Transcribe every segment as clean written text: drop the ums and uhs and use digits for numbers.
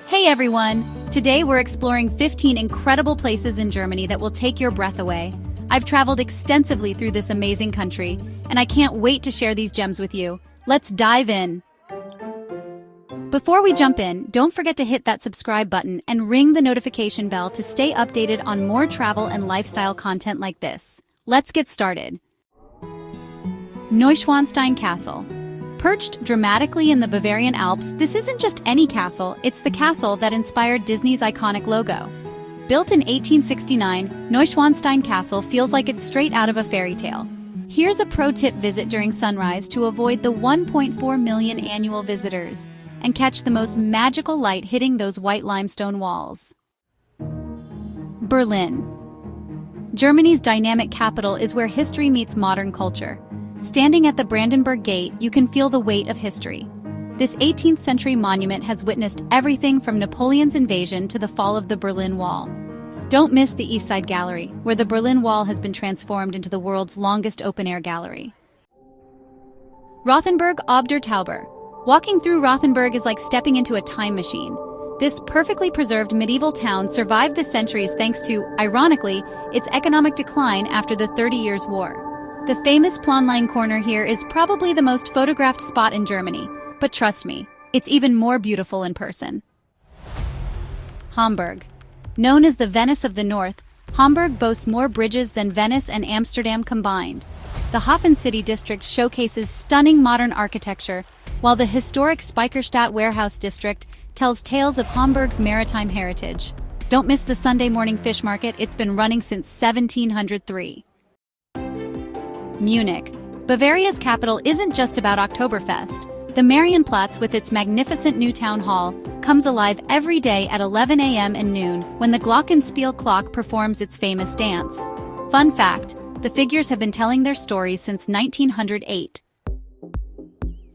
Hey everyone! Today we're exploring 15 incredible places in Germany that will take your breath away. I've traveled extensively through this amazing country, and I can't wait to share these gems with you. Let's dive in! Before we jump in, don't forget to hit that subscribe button and ring the notification bell to stay updated on more travel and lifestyle content like this. Let's get started. Neuschwanstein Castle. Perched dramatically in the Bavarian Alps, this isn't just any castle, it's the castle that inspired Disney's iconic logo. Built in 1869, Neuschwanstein Castle feels like it's straight out of a fairy tale. Here's a pro-tip: visit during sunrise to avoid the 1.4 million annual visitors and catch the most magical light hitting those white limestone walls. Berlin. Germany's dynamic capital is where history meets modern culture. Standing at the Brandenburg Gate, you can feel the weight of history. This 18th century monument has witnessed everything from Napoleon's invasion to the fall of the Berlin Wall. Don't miss the East Side Gallery, where the Berlin Wall has been transformed into the world's longest open-air gallery. Rothenburg ob der Tauber. Walking through Rothenburg is like stepping into a time machine. This perfectly preserved medieval town survived the centuries thanks to, ironically, its economic decline after the 30 Years' War. The famous Planline Corner here is probably the most photographed spot in Germany, but trust me, it's even more beautiful in person. Hamburg. Known as the Venice of the North, Hamburg boasts more bridges than Venice and Amsterdam combined. The Hafen City district showcases stunning modern architecture, while the historic Speicherstadt Warehouse district tells tales of Hamburg's maritime heritage. Don't miss the Sunday morning fish market, it's been running since 1703. Munich. Bavaria's capital isn't just about Oktoberfest. The Marienplatz, with its magnificent new town hall, comes alive every day at 11 a.m. and noon when the Glockenspiel clock performs its famous dance. Fun fact, the figures have been telling their stories since 1908.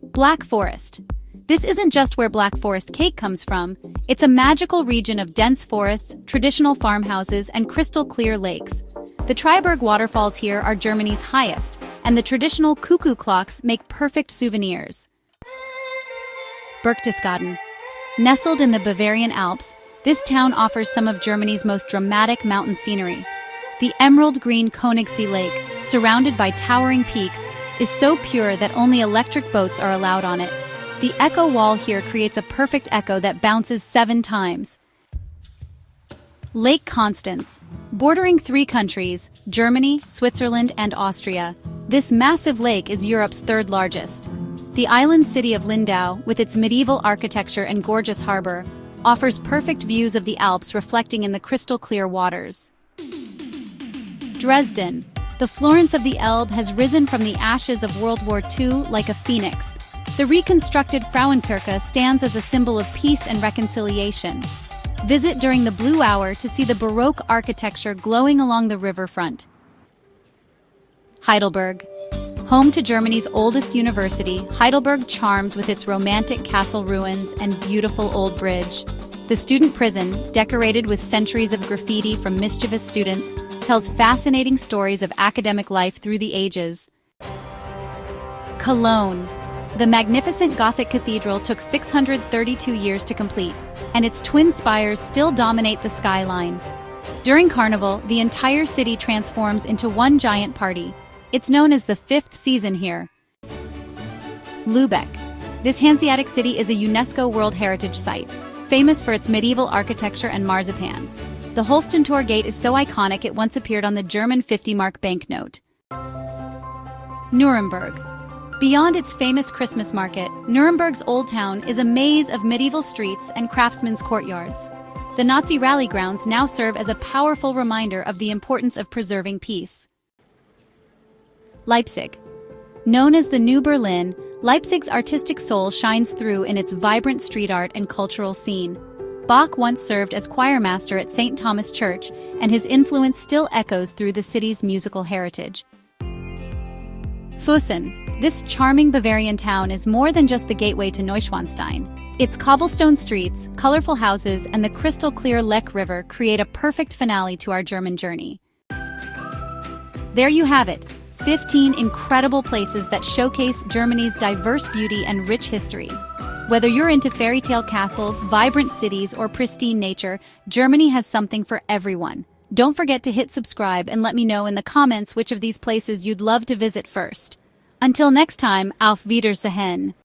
Black Forest. This isn't just where Black Forest cake comes from, it's a magical region of dense forests, traditional farmhouses, and crystal-clear lakes. The Triberg waterfalls here are Germany's highest, and the traditional cuckoo clocks make perfect souvenirs. Berchtesgaden. Nestled in the Bavarian Alps, this town offers some of Germany's most dramatic mountain scenery. The emerald green Königssee Lake, surrounded by towering peaks, is so pure that only electric boats are allowed on it. The echo wall here creates a perfect echo that bounces 7 times. Lake Constance. Bordering 3 countries, Germany, Switzerland, and Austria, this massive lake is Europe's 3rd largest. The island city of Lindau, with its medieval architecture and gorgeous harbor, offers perfect views of the Alps reflecting in the crystal-clear waters. Dresden. The Florence of the Elbe has risen from the ashes of World War II like a phoenix. The reconstructed Frauenkirche stands as a symbol of peace and reconciliation. Visit during the Blue Hour to see the Baroque architecture glowing along the riverfront. Heidelberg. Home to Germany's oldest university, Heidelberg charms with its romantic castle ruins and beautiful old bridge. The student prison, decorated with centuries of graffiti from mischievous students, tells fascinating stories of academic life through the ages. Cologne. The magnificent Gothic cathedral took 632 years to complete, and its twin spires still dominate the skyline. During Carnival, the entire city transforms into one giant party. It's known as the 5th season here. Lübeck. This Hanseatic city is a UNESCO World Heritage Site, famous for its medieval architecture and marzipan. The Holstentor Gate is so iconic it once appeared on the German 50-mark banknote. Nuremberg. Beyond its famous Christmas market, Nuremberg's Old Town is a maze of medieval streets and craftsmen's courtyards. The Nazi rally grounds now serve as a powerful reminder of the importance of preserving peace. Leipzig. Known as the New Berlin, Leipzig's artistic soul shines through in its vibrant street art and cultural scene. Bach once served as choirmaster at St. Thomas Church, and his influence still echoes through the city's musical heritage. Fussen. This charming Bavarian town is more than just the gateway to Neuschwanstein. Its cobblestone streets, colorful houses, and the crystal-clear Lech River create a perfect finale to our German journey. There you have it, 15 incredible places that showcase Germany's diverse beauty and rich history. Whether you're into fairy tale castles, vibrant cities, or pristine nature, Germany has something for everyone. Don't forget to hit subscribe and let me know in the comments which of these places you'd love to visit first. Until next time, auf Wiedersehen.